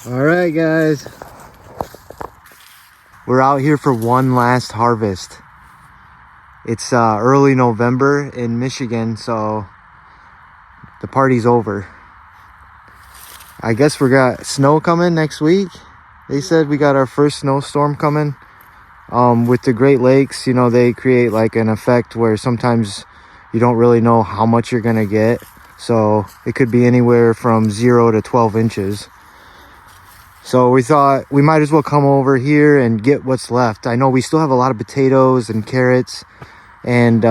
All right, guys. We're out here for one last harvest. It's early November in Michigan, so the party's over. I guess we got snow coming next week. They said we got our first snowstorm coming. With the Great Lakes, you know, they create like an effect where sometimes you don't really know how much you're gonna get. So it could be anywhere from 0 to 12 inches. So we thought we might as well come over here and get what's left. I know we still have a lot of potatoes and carrots, and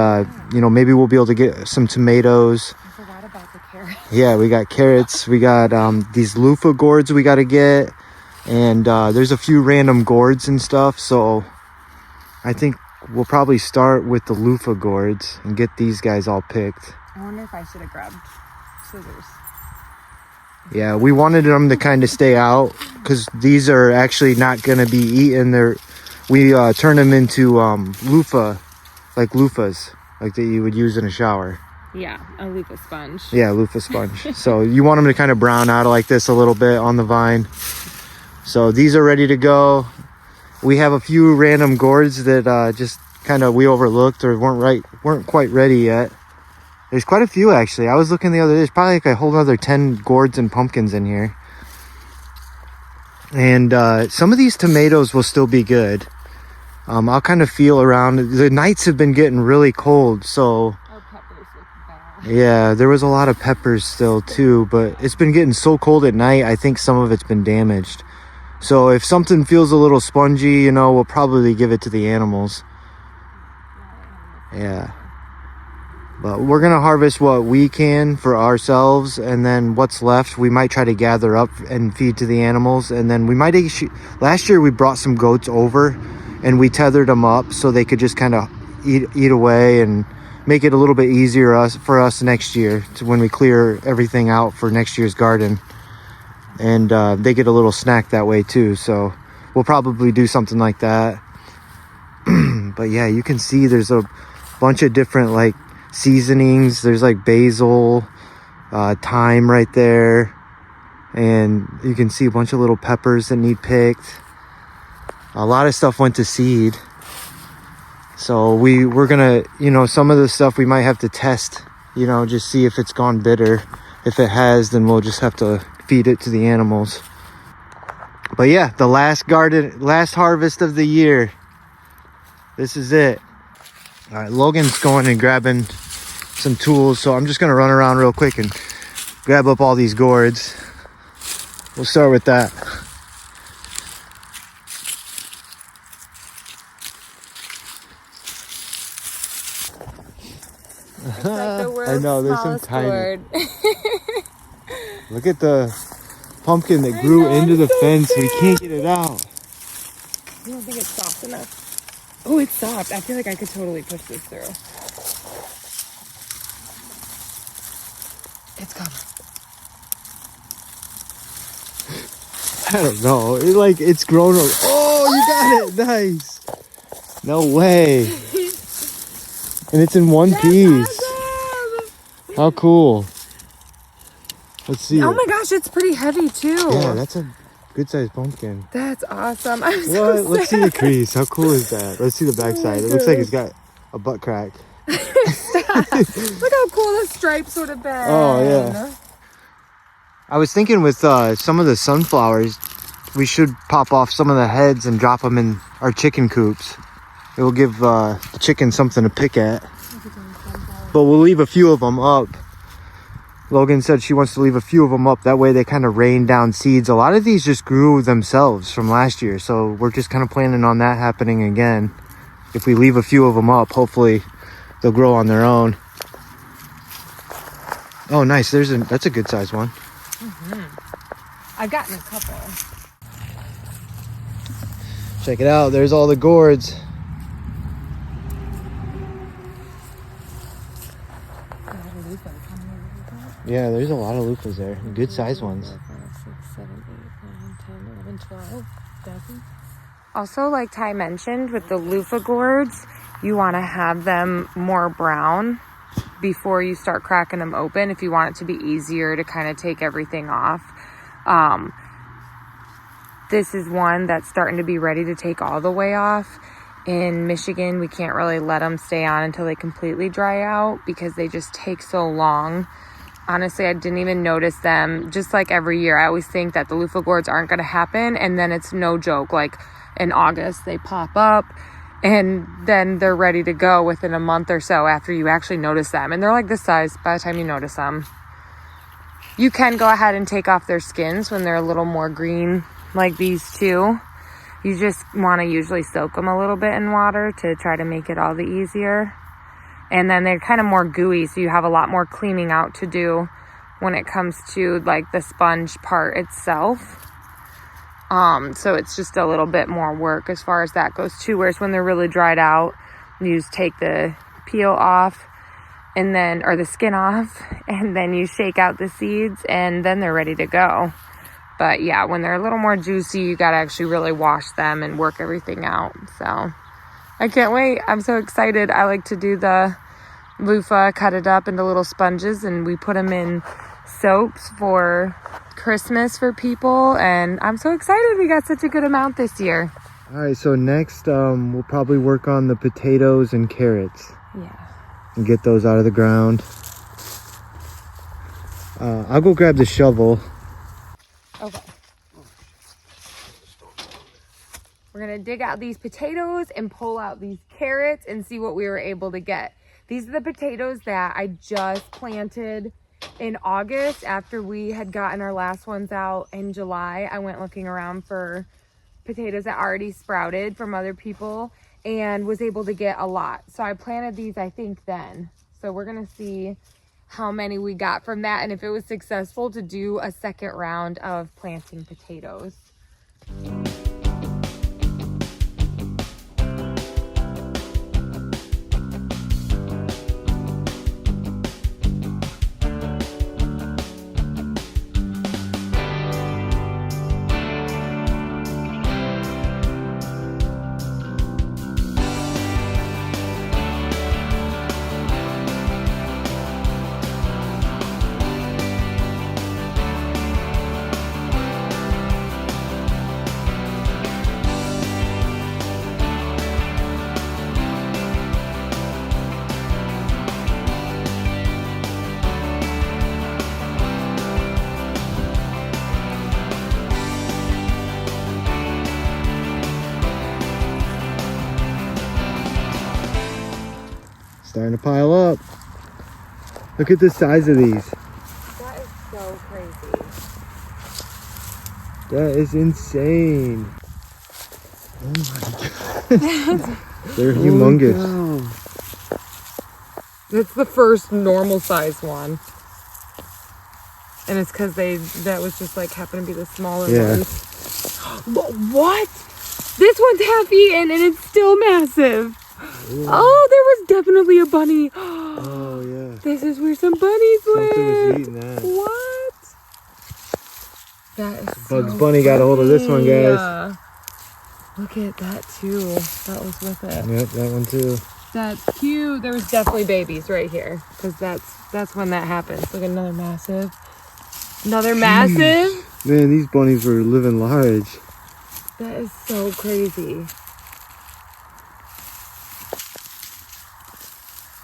you know, maybe we'll be able to get some tomatoes. I forgot about the carrots. Yeah, we got carrots. We got these loofah gourds we got to get, and there's a few random gourds and stuff. So I think we'll probably start with the loofah gourds and get these guys all picked. I wonder if I should have grabbed scissors. Yeah, we wanted them to kind of stay out because these are actually not going to be eaten. We turn them into loofahs, like that you would use in a shower. Yeah, a loofah sponge. Yeah, loofah sponge. So you want them to kind of brown out like this a little bit on the vine. So these are ready to go. We have a few random gourds that just kind of we overlooked or weren't quite ready yet. There's quite a few, actually. I was looking the other day. There's probably like a whole other 10 gourds and pumpkins in here. And some of these tomatoes will still be good. I'll kind of feel around. The nights have been getting really cold, so... Our peppers look bad. Yeah, there was a lot of peppers still, too. But it's been getting so cold at night, I think some of it's been damaged. So if something feels a little spongy, you know, we'll probably give it to the animals. Yeah. But we're going to harvest what we can for ourselves, and then what's left we might try to gather up and feed to the animals. And then we might... Last year we brought some goats over and we tethered them up so they could just kind of eat away and make it a little bit easier for us next year when we clear everything out for next year's garden. And they get a little snack that way too, so we'll probably do something like that. But yeah, you can see there's a bunch of different like seasonings. There's like basil, thyme right there, and you can see a bunch of little peppers that need picked. A lot of stuff went to seed, so we're gonna, you know, some of the stuff we might have to test, you know, just see if it's gone bitter. If it has, then we'll just have to feed it to the animals. But yeah, the last harvest of the year. This is it. All right, Logan's going and grabbing some tools, so I'm just gonna run around real quick and grab up all these gourds. We'll start with that. It's like the world's I know, there's some smallest tiny. gourd. Look at the pumpkin that grew into the fence. We can't get it out. You don't think it's soft enough? Oh, it's soft. I feel like I could totally push this through. It's coming. I don't know. It's grown. Oh, you got it. Nice. No way. And it's in one piece. Awesome. How cool. Let's see. Oh my gosh, it's pretty heavy too. Yeah, that's a good sized pumpkin. That's awesome. I'm What? so sad. Let's see the crease. How cool is that? Let's see the backside. It looks like it's got a butt crack. Look how cool the stripes would have been. Oh, yeah. I was thinking with some of the sunflowers, we should pop off some of the heads and drop them in our chicken coops. It will give the chicken something to pick at. But we'll leave a few of them up. Logan said she wants to leave a few of them up. That way they kind of rain down seeds. A lot of these just grew themselves from last year. So we're just kind of planning on that happening again. If we leave a few of them up, hopefully they'll grow on their own. Oh, nice. That's a good size one. Mm-hmm. I've gotten a couple. Check it out. There's all the gourds. Yeah, there's a lot of loofahs there. Good sized ones. 6, 7, 8, 9, 10, 11, 12 dozen. Also, like Ty mentioned, with the loofah gourds, you want to have them more brown before you start cracking them open if you want it to be easier to kind of take everything off. this is one that's starting to be ready to take all the way off. In Michigan, we can't really let them stay on until they completely dry out because they just take so long. Honestly, I didn't even notice them. Just like every year, I always think that the loofah gourds aren't going to happen, and then it's no joke. Like in August, they pop up, and then they're ready to go within a month or so after you actually notice them. And they're like this size by the time you notice them. You can go ahead and take off their skins when they're a little more green, like these two. You just want to usually soak them a little bit in water to try to make it all the easier. And then they're kind of more gooey, so you have a lot more cleaning out to do when it comes to like the sponge part itself. So it's just a little bit more work as far as that goes too. Whereas when they're really dried out, you just take the peel off and then, or the skin off, and then you shake out the seeds, and then they're ready to go. But yeah, when they're a little more juicy, you got to actually really wash them and work everything out. So I can't wait. I'm so excited. I like to do the loofah, cut it up into little sponges, and we put them in soaps for Christmas for people. And I'm so excited we got such a good amount this year. All right, so next we'll probably work on the potatoes and carrots. Yeah. And get those out of the ground. I'll go grab the shovel. Okay. We're gonna dig out these potatoes and pull out these carrots and see what we were able to get. These are the potatoes that I just planted in August after we had gotten our last ones out in July. I went looking around for potatoes that already sprouted from other people and was able to get a lot. So I planted these, I think, then. So we're gonna see how many we got from that and if it was successful to do a second round of planting potatoes. Starting to pile up. Look at the size of these. That is so crazy. That is insane. Oh my god. They're humongous. It's the first normal size one. And it's because that was just like happened to be the smaller ones. What? This one's half eaten and it's still massive. Ooh. Oh, there was definitely a bunny. Oh, yeah. This is where some bunnies live. Something was eating that. What? That is Bugs so Bunny got a hold of this one, guys. Look at that, too. That was with it. Yep, that one, too. That's cute. There was definitely babies right here. Because that's when that happens. Look at another massive. Another massive. Man, these bunnies were living large. That is so crazy.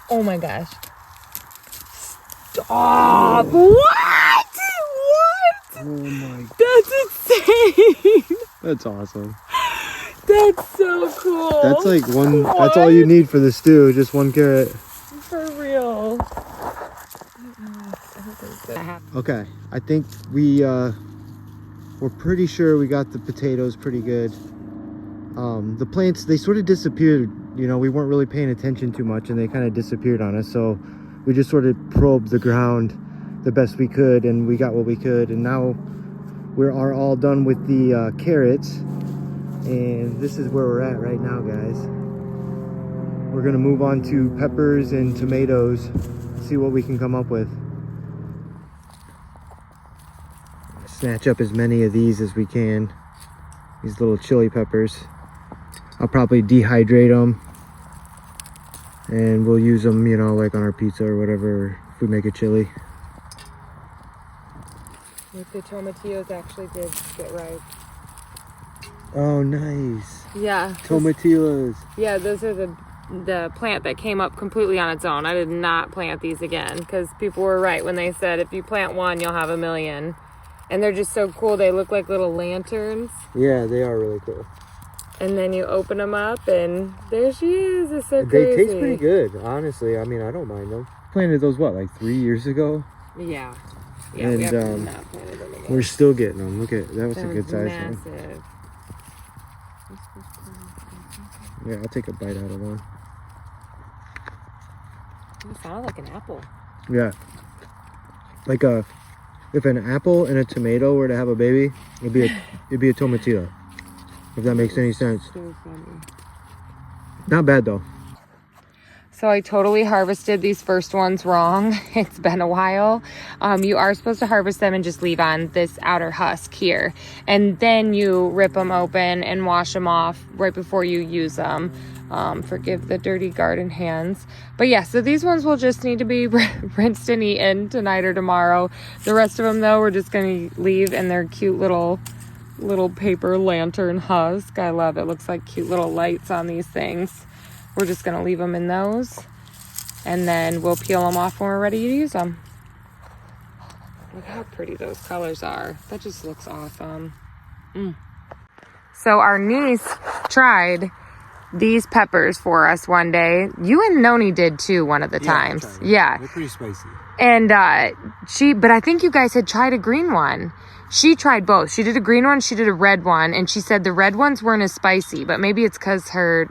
Oh my gosh. Stop. What? What? Oh my. That's insane. That's awesome. That's so cool. That's like one, what? That's all you need for the stew, just one carrot. For real. Okay, I think we're pretty sure we got the potatoes pretty good. The plants, they sort of disappeared. You know, we weren't really paying attention too much and they kind of disappeared on us. So we just sort of probed the ground the best we could and we got what we could. And now we are all done with the carrots. And this is where we're at right now, guys. We're gonna move on to peppers and tomatoes, see what we can come up with. Snatch up as many of these as we can. These little chili peppers. I'll probably dehydrate them and we'll use them, you know, like on our pizza or whatever if we make a chili. Like the tomatillos actually did get ripe. Oh, nice. Yeah. Tomatillos. Yeah, those are the plant that came up completely on its own. I did not plant these again because people were right when they said if you plant one, you'll have a million. And they're just so cool. They look like little lanterns. Yeah, they are really cool. And then you open them up, and there she is. It's so They crazy. taste pretty good, honestly. I mean, I don't mind them. Planted those, what, like 3 years ago? Yeah. And, we have not planted them again. We're still getting them. Look at that. Was a good size one. massive. Yeah, I'll take a bite out of one. It sounded like an apple. Yeah. Like if an apple and a tomato were to have a baby, it'd be a tomatillo. If that makes any sense. So funny. Not bad though. So I totally harvested these first ones wrong. It's been a while. You are supposed to harvest them and just leave on this outer husk here. And then you rip them open and wash them off right before you use them. Forgive the dirty garden hands. But yeah, so these ones will just need to be rinsed and eaten tonight or tomorrow. The rest of them though, we're just gonna leave in their cute little paper lantern husk. I love it. Looks like cute little lights on these things. We're just gonna leave them in those, and then we'll peel them off when we're ready to use them. Look how pretty those colors are. That just looks awesome. So our niece tried these peppers for us one day. You and Noni did too one of the times. Yeah. They're pretty spicy. And but I think you guys had tried a green one. She tried both. She did a green one, she did a red one, and she said the red ones weren't as spicy, but maybe it's because her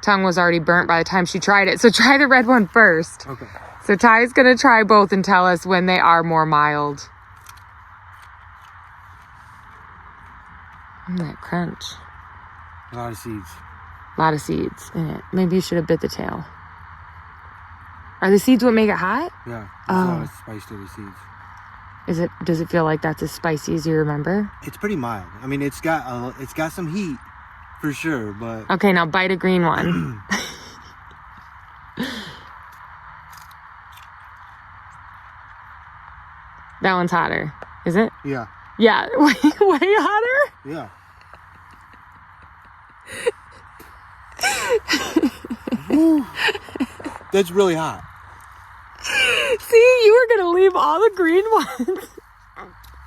tongue was already burnt by the time she tried it. So try the red one first. Okay. So Ty's gonna try both and tell us when they are more mild. That crunch. A lot of seeds. A lot of seeds in it. Maybe you should have bit the tail. Are the seeds what make it hot? Yeah. There's a lot of spice to the seeds. Does it feel like that's as spicy as you remember? It's pretty mild. I mean, it's got some heat for sure, but Okay, now bite a green one. That one's hotter. Is it? yeah. Yeah, way hotter? Yeah. Woo. That's really hot. See, you were gonna leave all the green ones.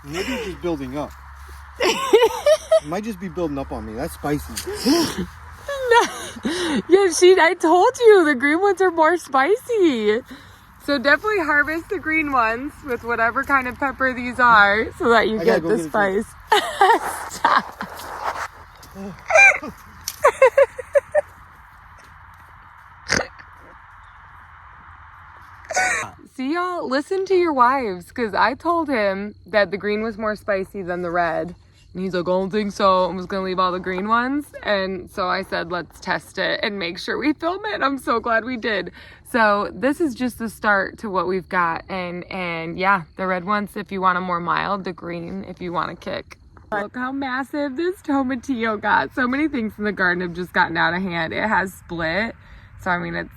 Maybe it's just building up. It might just be building up on me. That's spicy. Yeah, I told you the green ones are more spicy. So definitely harvest the green ones with whatever kind of pepper these are so that you get the spice. Stop. See, y'all, listen to your wives, because I told him that the green was more spicy than the red. And he's like, I don't think so. I'm just going to leave all the green ones. And so I said, let's test it and make sure we film it. I'm so glad we did. So this is just the start to what we've got. And yeah, the red ones, if you want them more mild, the green, if you want to kick. Look how massive this tomatillo got. So many things in the garden have just gotten out of hand. It has split. So, I mean, it's,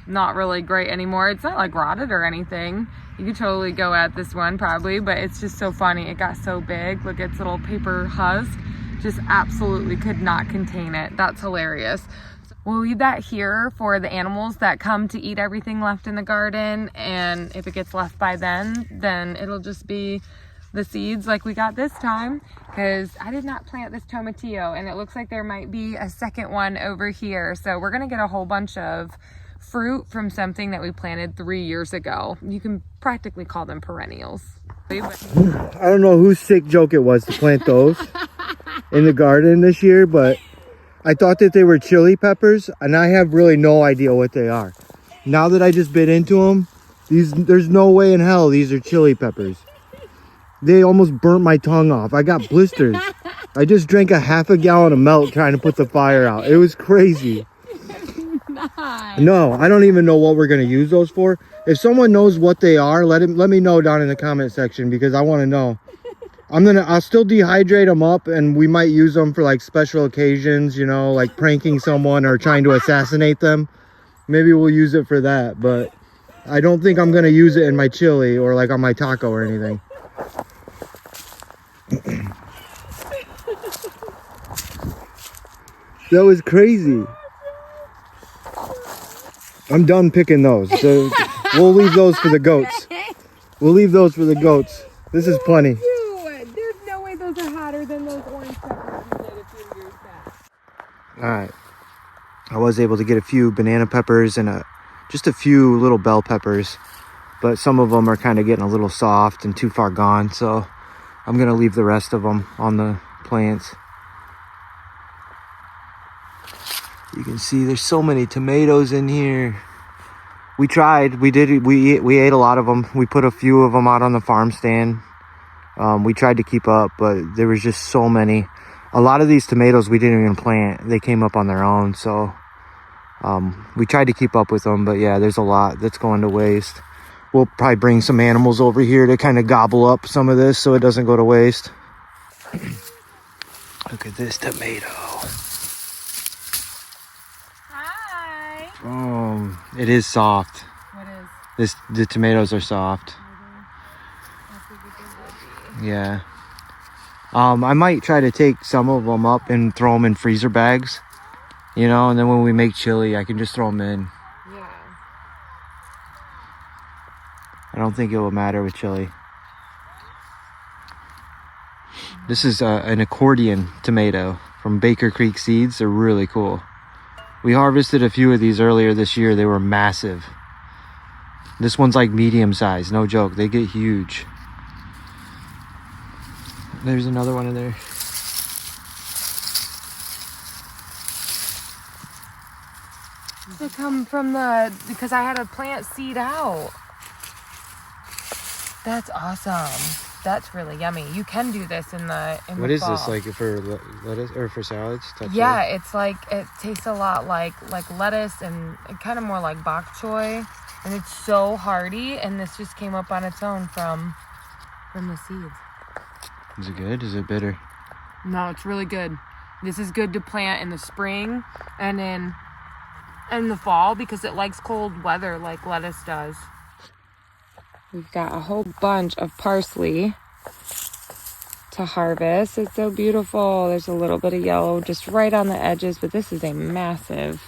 not really great anymore. It's not like rotted or anything. You could totally go at this one probably, but it's just so funny. It got so big. Look at its little paper husk. Just absolutely could not contain it. That's hilarious. We'll leave that here for the animals that come to eat everything left in the garden. And if it gets left by then it'll just be the seeds like we got this time, because I did not plant this tomatillo, and it looks like there might be a second one over here. So we're gonna get a whole bunch of fruit from something that we planted 3 years ago. You can practically call them perennials. I don't know whose sick joke it was to plant those in the garden this year, but I thought that they were chili peppers, and I have really no idea what they are. Now that I just bit into them, there's no way in hell these are chili peppers. They almost burnt my tongue off. I got blisters. I just drank a half a gallon of milk trying to put the fire out. It was crazy. No, I don't even know what we're going to use those for. If someone knows what they are, let me know down in the comment section, because I want to know. I'll still dehydrate them up, and we might use them for like special occasions, like pranking someone or trying to assassinate them. Maybe we'll use it for that, but I don't think I'm going to use it in my chili or like on my taco or anything. That was crazy. I'm done picking those. So we'll leave those for the goats. We'll leave those for the goats. This is plenty. There's no way those are hotter than those orange peppers you did a few years back. All right. I was able to get a few banana peppers and just a few little bell peppers, but some of them are kind of getting a little soft and too far gone. So I'm going to leave the rest of them on the plants. You can see there's so many tomatoes in here. We tried, we ate a lot of them. We put a few of them out on the farm stand. We tried to keep up, but there was just so many. A lot of these tomatoes we didn't even plant. They came up on their own. So we tried to keep up with them, but yeah, there's a lot that's going to waste. We'll probably bring some animals over here to kind of gobble up some of this so it doesn't go to waste. Look at this tomato. Hi. It is soft. What is? The tomatoes are soft. Yeah. I might try to take some of them up and throw them in freezer bags, you know, and then when we make chili, I can just throw them in. Yeah. I don't think it will matter with chili. This is an accordion tomato from Baker Creek Seeds. They're really cool. We harvested a few of these earlier this year. They were massive. This one's like medium size, no joke. They get huge. There's another one in there. To come from because I had to plant seed out. That's awesome. That's really yummy. You can do this in the What is fall. this, like for lettuce or for salads? Yeah, it's like, it tastes a lot like lettuce and kind of more like bok choy, and it's so hearty. And this just came up on its own from the seeds. Is it good? Is it bitter? No, it's really good. This is good to plant in the spring and in the fall because it likes cold weather like lettuce does. We've got a whole bunch of parsley to harvest. It's so beautiful. There's a little bit of yellow just right on the edges, but this is a massive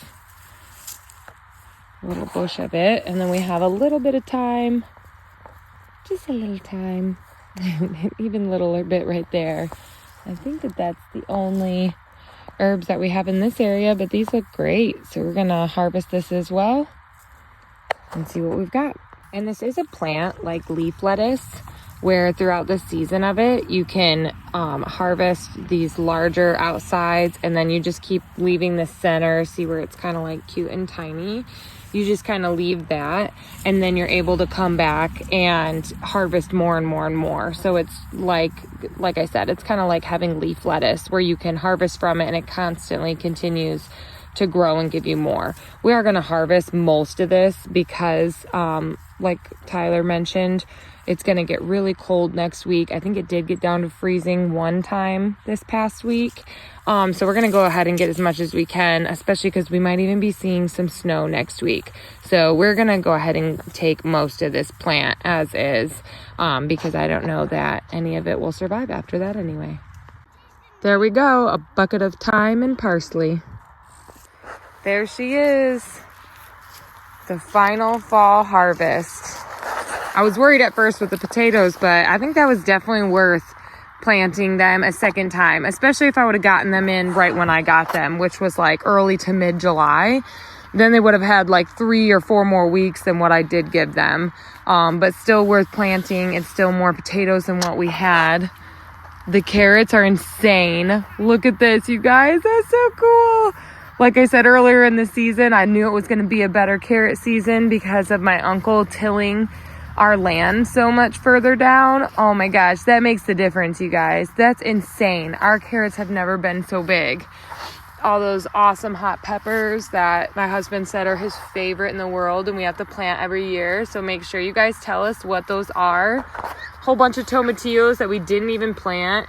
little bush of it. And then we have a little bit of thyme, just a little thyme, even littler bit right there. I think that's the only herbs that we have in this area, but these look great. So we're gonna harvest this as well and see what we've got. And this is a plant like leaf lettuce, where throughout the season of it, you can harvest these larger outsides, and then you just keep leaving the center. See where it's kind of like cute and tiny? You just kind of leave that, and then you're able to come back and harvest more and more and more. So it's like I said, it's kind of like having leaf lettuce, where you can harvest from it and it constantly continues to grow and give you more. We are going to harvest most of this because like Tyler mentioned, it's going to get really cold next week. I think it did get down to freezing one time this past week. So we're going to go ahead and get as much as we can, especially because we might even be seeing some snow next week. So we're going to go ahead and take most of this plant as is, because I don't know that any of it will survive after that anyway. There we go, a bucket of thyme and parsley. There she is. The final fall harvest. I was worried at first with the potatoes, but I think that was definitely worth planting them a second time, especially if I would have gotten them in right when I got them, which was like early to mid-July. Then they would have had like 3 or 4 more weeks than what I did give them. But still worth planting. It's still more potatoes than what we had. The carrots are insane. Look at this, you guys. That's so cool. Like I said earlier in the season, I knew it was going to be a better carrot season because of my uncle tilling our land so much further down. Oh my gosh, that makes the difference, you guys. That's insane. Our carrots have never been so big. All those awesome hot peppers that my husband said are his favorite in the world, and we have to plant every year. So make sure you guys tell us what those are. Whole bunch of tomatillos that we didn't even plant.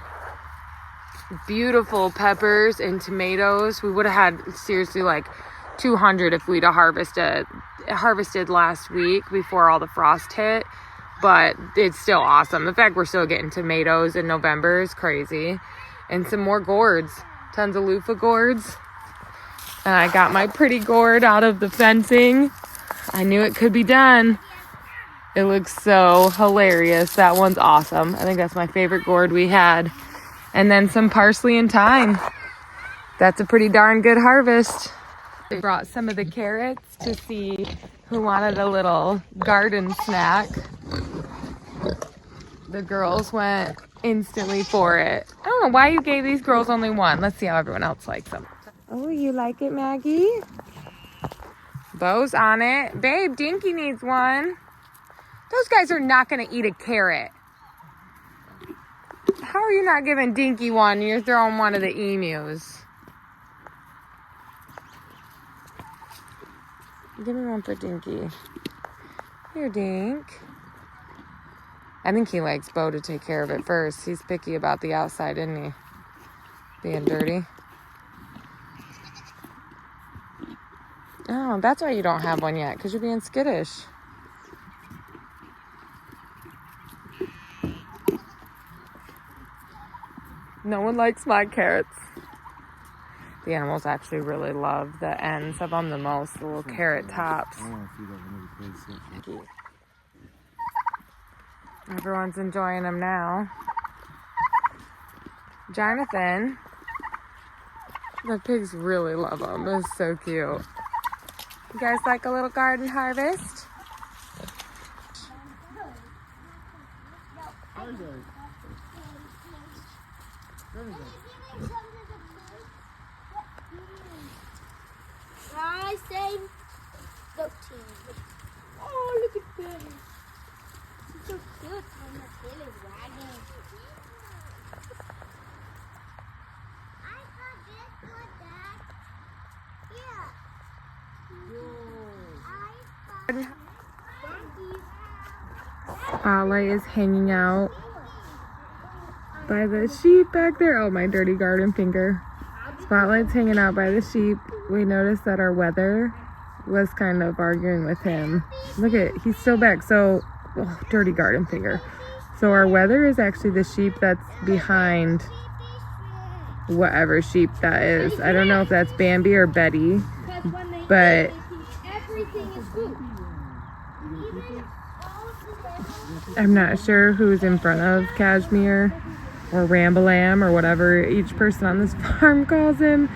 Beautiful peppers and tomatoes. We would have had seriously like 200 if we'd have harvested last week before all the frost hit, but it's still awesome. The fact we're still getting tomatoes in November is crazy. And some more gourds, tons of loofah gourds. And I got my pretty gourd out of the fencing. I knew it could be done. It looks so hilarious. That one's awesome. I think that's my favorite gourd we had. And then some parsley and thyme. That's a pretty darn good harvest. I brought some of the carrots to see who wanted a little garden snack. The girls went instantly for it. I don't know why you gave these girls only one. Let's see how everyone else likes them. Oh, you like it, Maggie? Bo's on it. Babe, Dinky needs one. Those guys are not going to eat a carrot. How are you not giving Dinky one? You're throwing one of the emus. Give me one for Dinky. Here, Dink. I think he likes Bo to take care of it first. He's picky about the outside, isn't he? Being dirty. Oh, that's why you don't have one yet, because you're being skittish. No one likes my carrots. The animals actually really love the ends of them the most, the little carrot tops. Everyone's enjoying them now. Jonathan, the pigs really love them. It's so cute. You guys like a little garden harvest? I say goat team. Oh, look at them. She's so cute when the tail is wagging. I got this one, Dad. Yeah. Spotlight is hanging out by the sheep back there. Oh, my dirty garden finger. Spotlight's hanging out by the sheep. We noticed that our weather was kind of arguing with him. Look at, he's still back. So, oh, dirty garden finger. So our weather is actually the sheep that's behind whatever sheep that is. I don't know if that's Bambi or Betty, but Everything is good. I'm not sure who's in front of Cashmere or Rambalam or whatever each person on this farm calls him.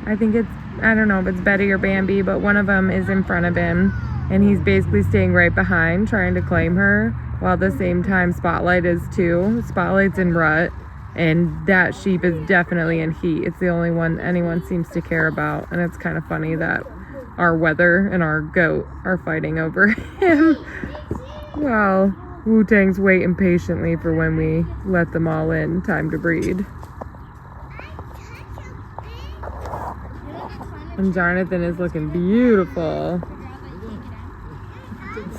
I think it's, I don't know if it's Betty or Bambi, but one of them is in front of him and he's basically staying right behind trying to claim her, while at the same time Spotlight is too. Spotlight's in rut and that sheep is definitely in heat. It's the only one anyone seems to care about, and it's kind of funny that our weather and our goat are fighting over him. Well, Wu-Tang's waiting patiently for when we let them all in. Time to breed. And Jonathan is looking beautiful.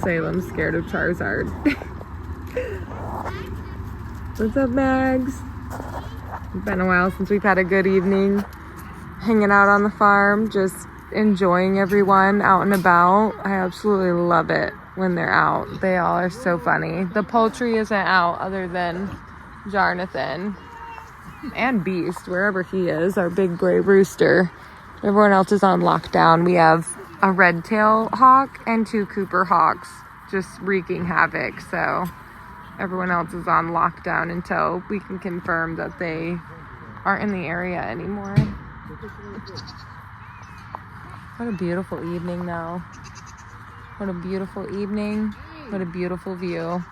Salem's scared of Charizard. What's up, Mags? It's been a while since we've had a good evening hanging out on the farm, just enjoying everyone out and about. I absolutely love it when they're out. They all are so funny. The poultry isn't out other than Jonathan and Beast, wherever he is, our big gray rooster. Everyone else is on lockdown. We have a red-tailed hawk and 2 Cooper hawks just wreaking havoc. So everyone else is on lockdown until we can confirm that they aren't in the area anymore. What a beautiful evening, though. What a beautiful evening. What a beautiful view.